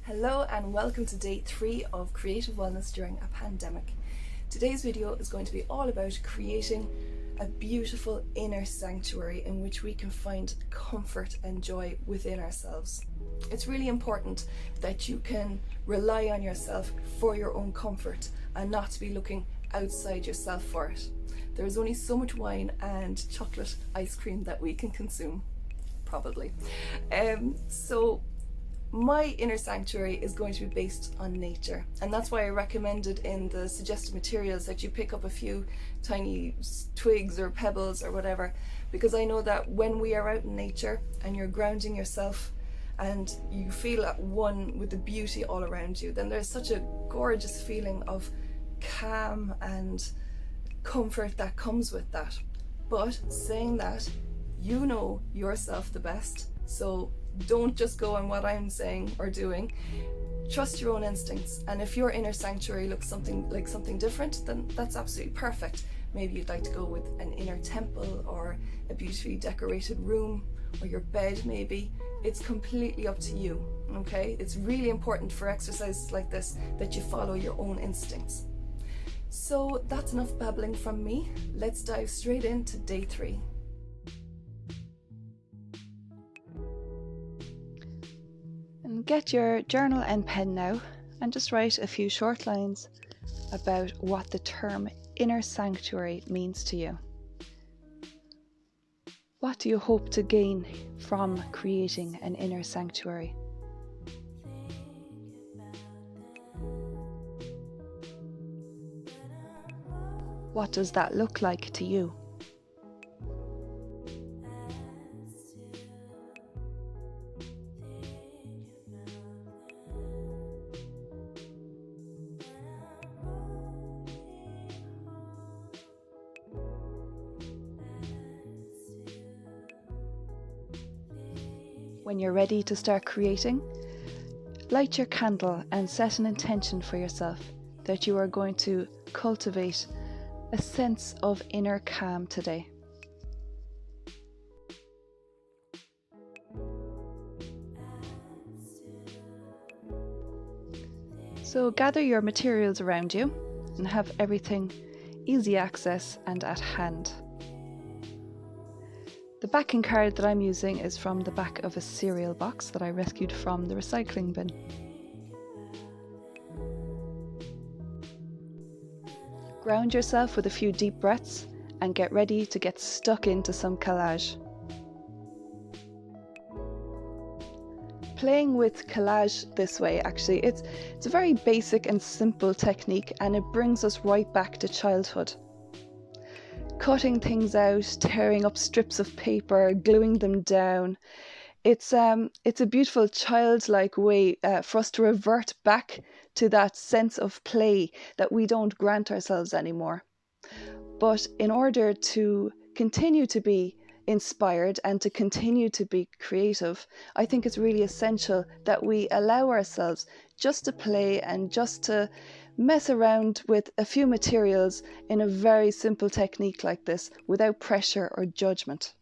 Hello and welcome to day 3 of Creative Wellness during a pandemic. Today's video is going to be all about creating a beautiful inner sanctuary in which we can find comfort and joy within ourselves. It's really important that you can rely on yourself for your own comfort and not to be looking outside yourself for it. There is only so much wine and chocolate ice cream that we can consume, probably. My inner sanctuary is going to be based on nature, and that's why I recommended in the suggested materials that you pick up a few tiny twigs or pebbles or whatever, because I know that when we are out in nature and you're grounding yourself and you feel at one with the beauty all around you, then there's such a gorgeous feeling of calm and comfort that comes with that. But saying that, you know yourself the best, so don't just go on what I'm saying or doing. Trust your own instincts, and if your inner sanctuary looks something different, then that's absolutely perfect. Maybe you'd like to go with an inner temple or a beautifully decorated room or your bed maybe. It's completely up to you, okay? It's really important for exercises like this that you follow your own instincts. So that's enough babbling from me. Let's dive straight into day 3. Get your journal and pen now and just write a few short lines about what the term inner sanctuary means to you. What do you hope to gain from creating an inner sanctuary? What does that look like to you? When you're ready to start creating, light your candle and set an intention for yourself that you are going to cultivate a sense of inner calm today. So gather your materials around you and have everything easy access and at hand. The backing card that I'm using is from the back of a cereal box that I rescued from the recycling bin. Ground yourself with a few deep breaths and get ready to get stuck into some collage. Playing with collage this way, actually, it's a very basic and simple technique, and it brings us right back to childhood. Cutting things out, tearing up strips of paper, gluing them down. It's a beautiful childlike way for us to revert back to that sense of play that we don't grant ourselves anymore. But in order to continue to be inspired and to continue to be creative, I think it's really essential that we allow ourselves just to play and just to mess around with a few materials in a very simple technique like this without pressure or judgment.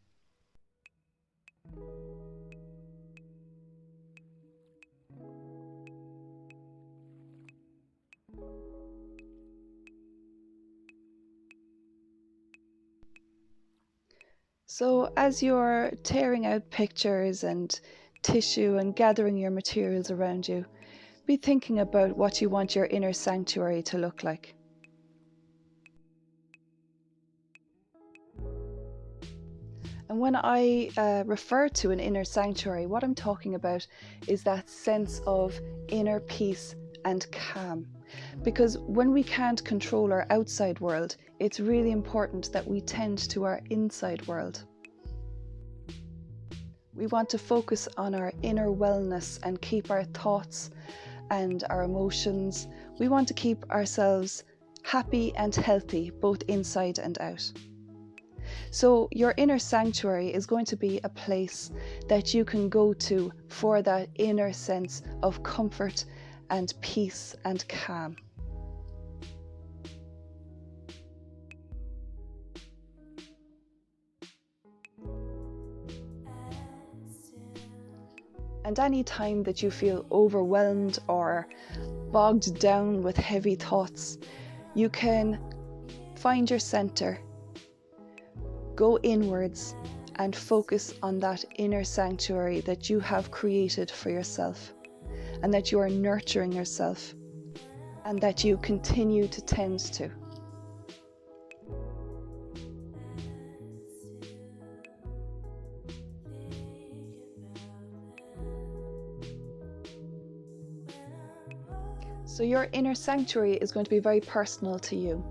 So as you're tearing out pictures and tissue and gathering your materials around you, be thinking about what you want your inner sanctuary to look like. And when I refer to an inner sanctuary, what I'm talking about is that sense of inner peace and calm. Because when we can't control our outside world, it's really important that we tend to our inside world. We want to focus on our inner wellness and keep our thoughts and our emotions. We want to keep ourselves happy and healthy, both inside and out. So your inner sanctuary is going to be a place that you can go to for that inner sense of comfort and peace and calm. And any time that you feel overwhelmed or bogged down with heavy thoughts, you can find your center, go inwards, and focus on that inner sanctuary that you have created for yourself, and that you are nurturing yourself, and that you continue to tend to. So your inner sanctuary is going to be very personal to you.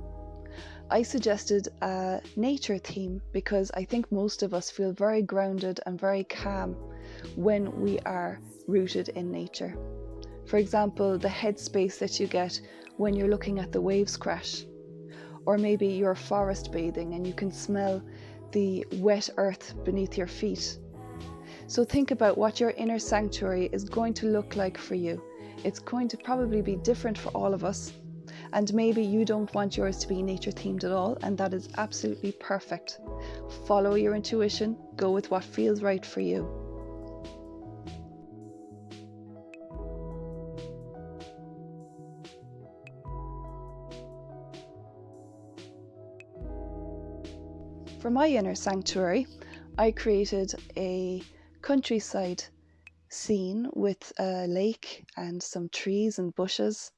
I suggested a nature theme because I think most of us feel very grounded and very calm when we are rooted in nature. For example, the headspace that you get when you're looking at the waves crash, or maybe you're forest bathing and you can smell the wet earth beneath your feet. So think about what your inner sanctuary is going to look like for you. It's going to probably be different for all of us, and maybe you don't want yours to be nature themed at all, and that is absolutely perfect. Follow your intuition, go with what feels right for you. For my inner sanctuary, I created a countryside scene with a lake and some trees and bushes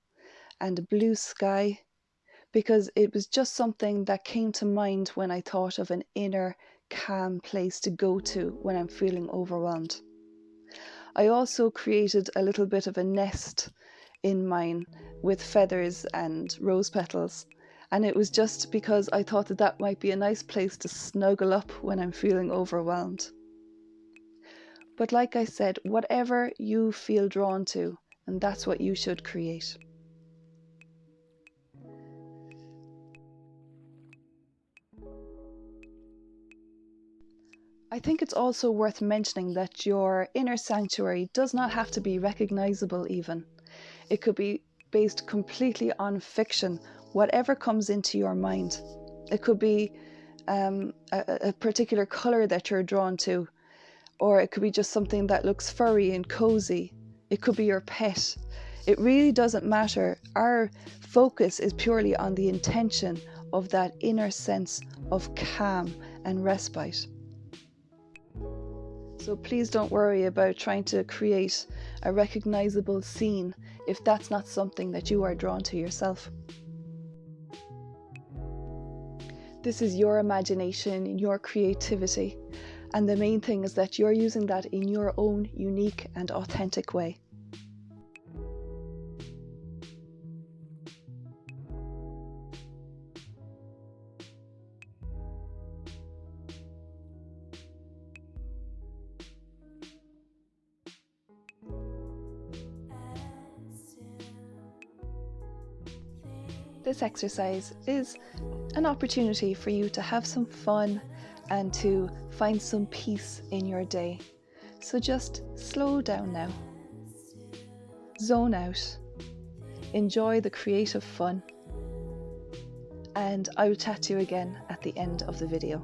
and a blue sky, because it was just something that came to mind when I thought of an inner calm place to go to when I'm feeling overwhelmed. I also created a little bit of a nest in mine with feathers and rose petals, and it was just because I thought that that might be a nice place to snuggle up when I'm feeling overwhelmed. But like I said, whatever you feel drawn to, and that's what you should create. I think it's also worth mentioning that your inner sanctuary does not have to be recognizable even. It could be based completely on fiction, whatever comes into your mind. It could be a particular color that you're drawn to, or it could be just something that looks furry and cozy. It could be your pet. It really doesn't matter. Our focus is purely on the intention of that inner sense of calm and respite. So please don't worry about trying to create a recognizable scene if that's not something that you are drawn to yourself. This is your imagination, your creativity, and the main thing is that you're using that in your own unique and authentic way. This exercise is an opportunity for you to have some fun and to find some peace in your day. So just slow down now. Zone out. Enjoy the creative fun. And I will chat to you again at the end of the video.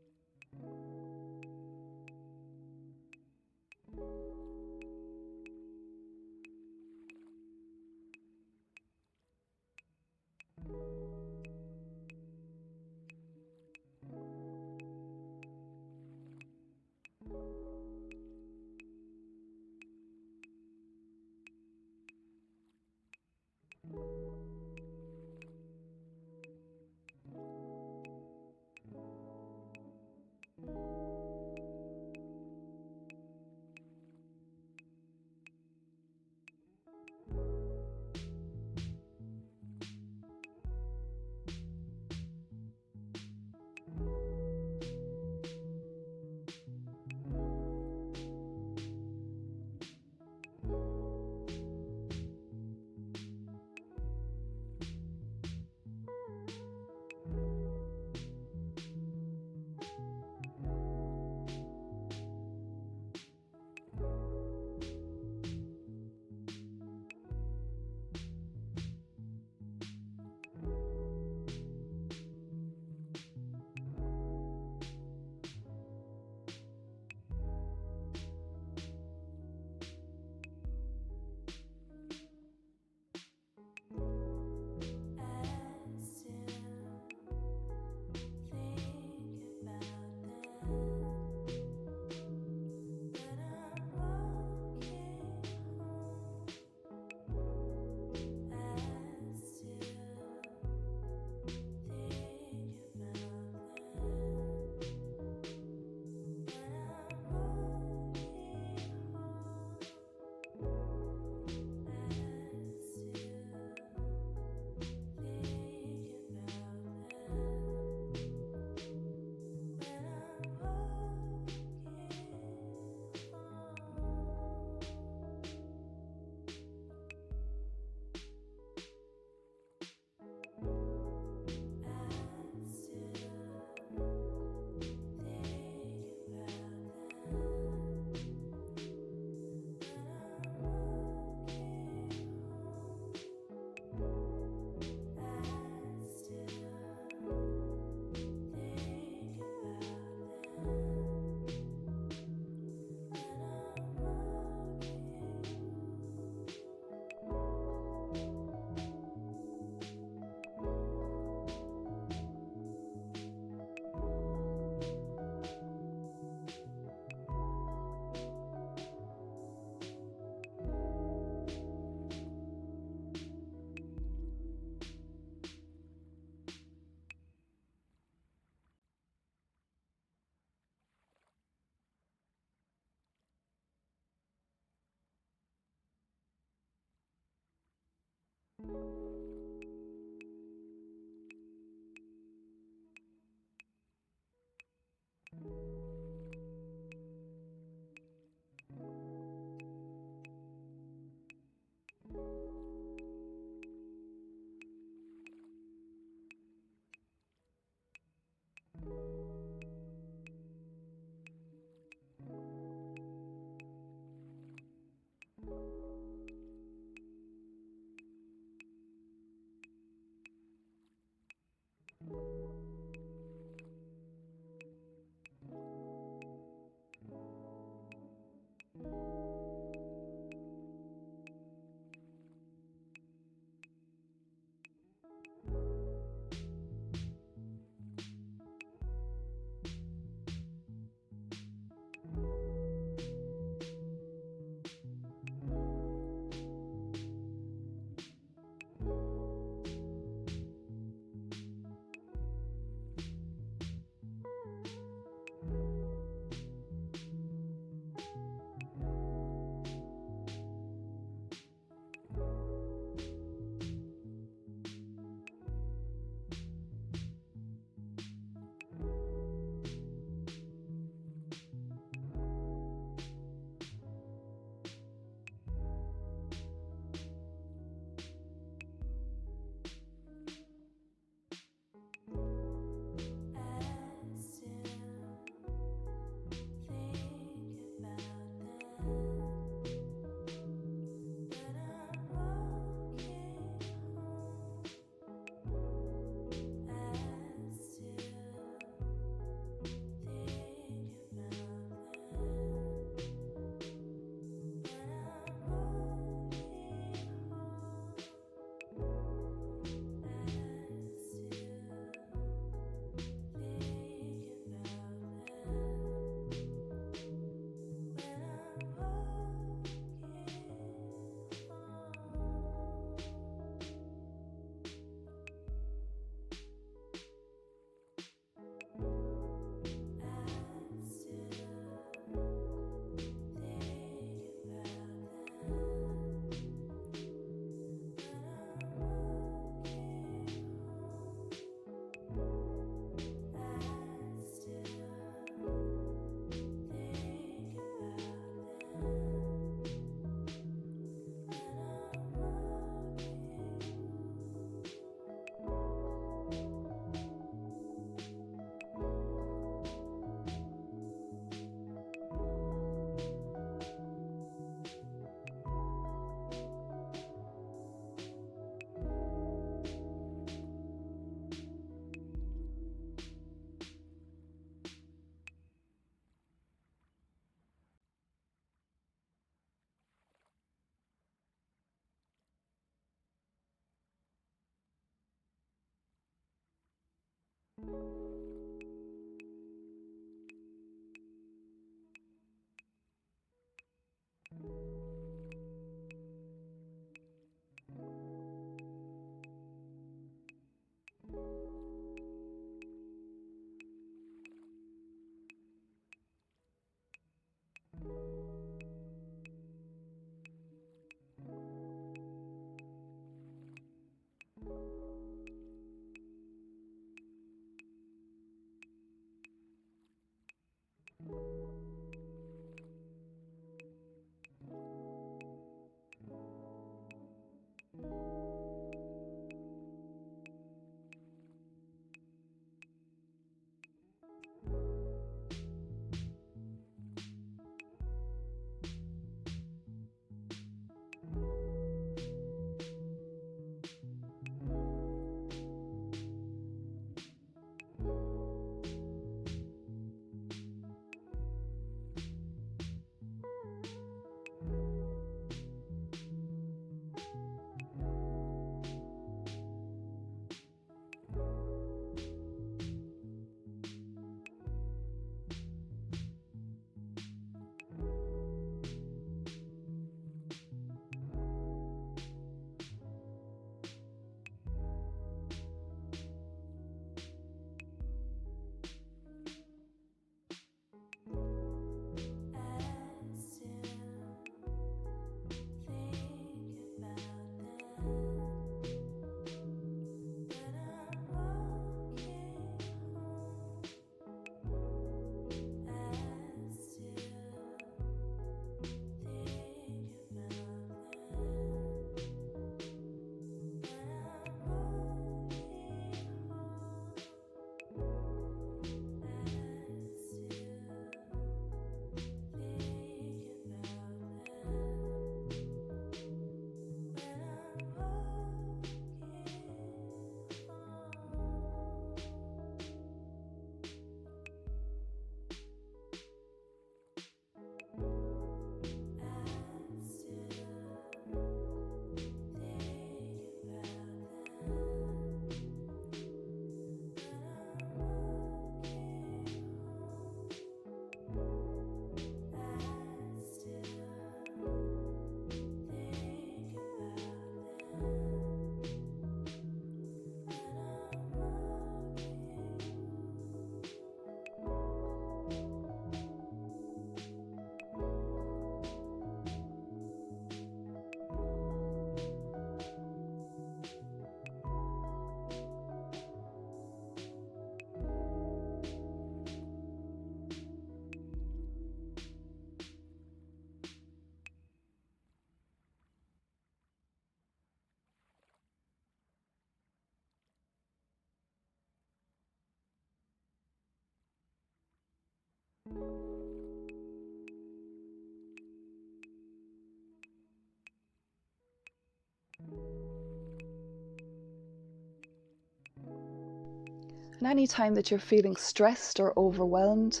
And any time that you're feeling stressed or overwhelmed,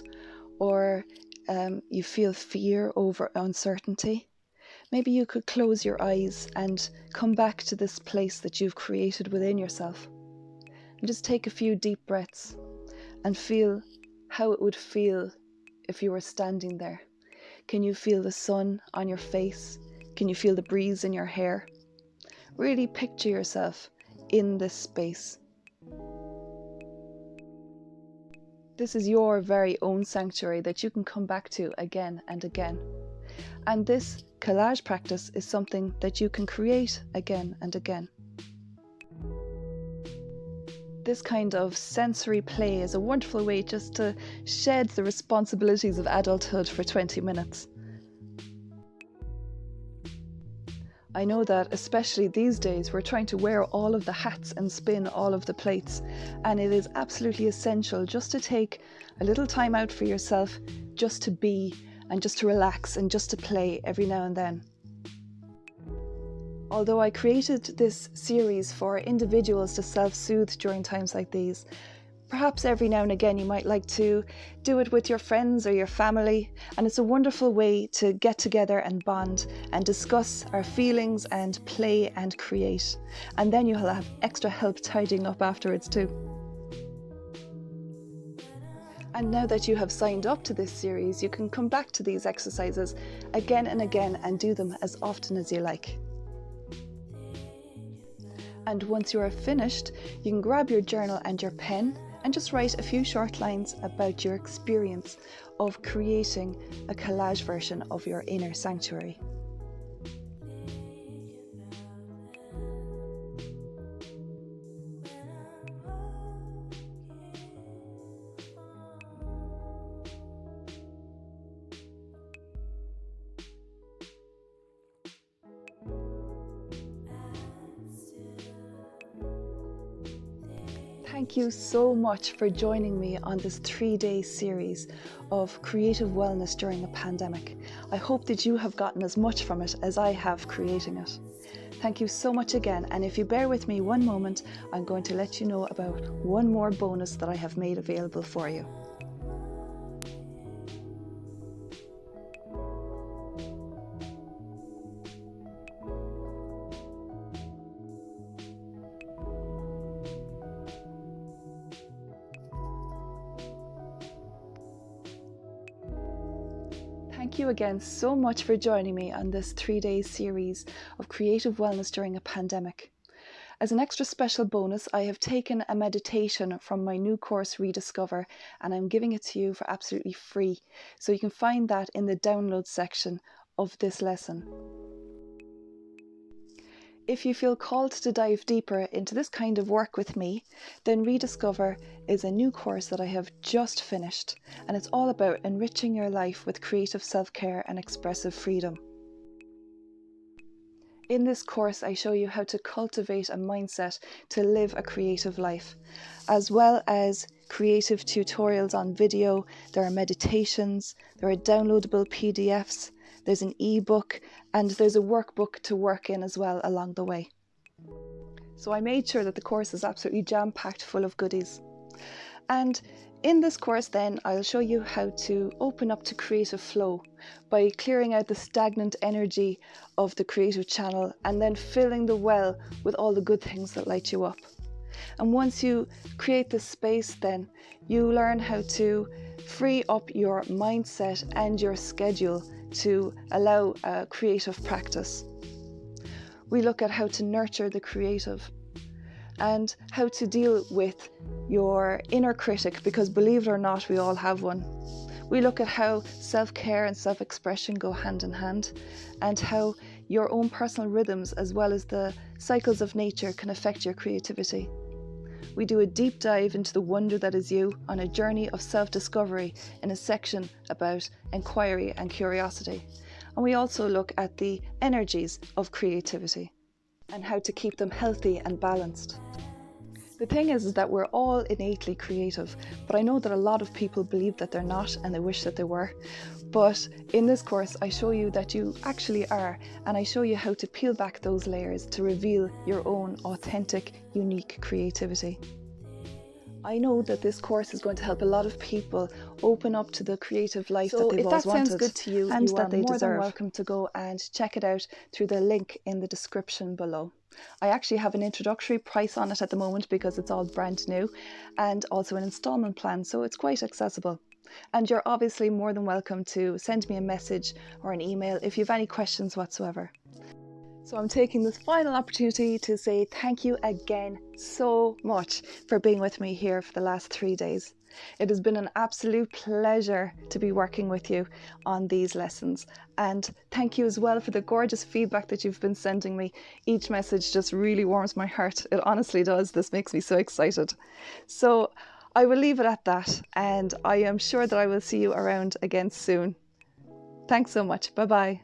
or you feel fear over uncertainty, maybe you could close your eyes and come back to this place that you've created within yourself. And just take a few deep breaths and feel how it would feel if you were standing there. Can you feel the sun on your face? Can you feel the breeze in your hair? Really picture yourself in this space. This is your very own sanctuary that you can come back to again and again. And this collage practice is something that you can create again and again. This kind of sensory play is a wonderful way just to shed the responsibilities of adulthood for 20 minutes. I know that especially these days we're trying to wear all of the hats and spin all of the plates, and it is absolutely essential just to take a little time out for yourself, just to be and just to relax and just to play every now and then. Although I created this series for individuals to self-soothe during times like these, perhaps every now and again you might like to do it with your friends or your family, and it's a wonderful way to get together and bond and discuss our feelings and play and create. And then you'll have extra help tidying up afterwards too. And now that you have signed up to this series, you can come back to these exercises again and again and do them as often as you like. And once you are finished, you can grab your journal and your pen and just write a few short lines about your experience of creating a collage version of your inner sanctuary. Thank you so much for joining me on this 3-day series of creative wellness during a pandemic. I hope that you have gotten as much from it as I have creating it. Thank you so much again, and if you bear with me one moment, I'm going to let you know about one more bonus that I have made available for you. Thank you again so much for joining me on this 3-day series of creative wellness during a pandemic. As an extra special bonus, I have taken a meditation from my new course Rediscover, and I'm giving it to you for absolutely free. So you can find that in the download section of this lesson. If you feel called to dive deeper into this kind of work with me, then Rediscover is a new course that I have just finished, and it's all about enriching your life with creative self-care and expressive freedom. In this course, I show you how to cultivate a mindset to live a creative life, as well as creative tutorials on video. There are meditations, there are downloadable PDFs, there's an ebook, and there's a workbook to work in as well along the way. So I made sure that the course is absolutely jam-packed full of goodies. And in this course then, I'll show you how to open up to creative flow by clearing out the stagnant energy of the creative channel and then filling the well with all the good things that light you up. And once you create this space, then you learn how to free up your mindset and your schedule to allow a creative practice. We look at how to nurture the creative and how to deal with your inner critic, because believe it or not, we all have one. We look at how self-care and self-expression go hand in hand, and how your own personal rhythms as well as the cycles of nature can affect your creativity. We do a deep dive into the wonder that is you on a journey of self-discovery in a section about inquiry and curiosity. And we also look at the energies of creativity and how to keep them healthy and balanced. The thing is that we're all innately creative, but I know that a lot of people believe that they're not and they wish that they were. But in this course, I show you that you actually are, and I show you how to peel back those layers to reveal your own authentic, unique creativity. I know that this course is going to help a lot of people open up to the creative life that they've always wanted. So if that sounds good to you, and that they deserve, more than welcome to go and check it out through the link in the description below. I actually have an introductory price on it at the moment because it's all brand new, and also an installment plan, so it's quite accessible. And you're obviously more than welcome to send me a message or an email if you have any questions whatsoever. So I'm taking this final opportunity to say thank you again so much for being with me here for the last 3 days. It has been an absolute pleasure to be working with you on these lessons, and thank you as well for the gorgeous feedback that you've been sending me. Each message just really warms my heart. It honestly does. This makes me so excited. So I will leave it at that, and I am sure that I will see you around again soon. Thanks so much. Bye bye.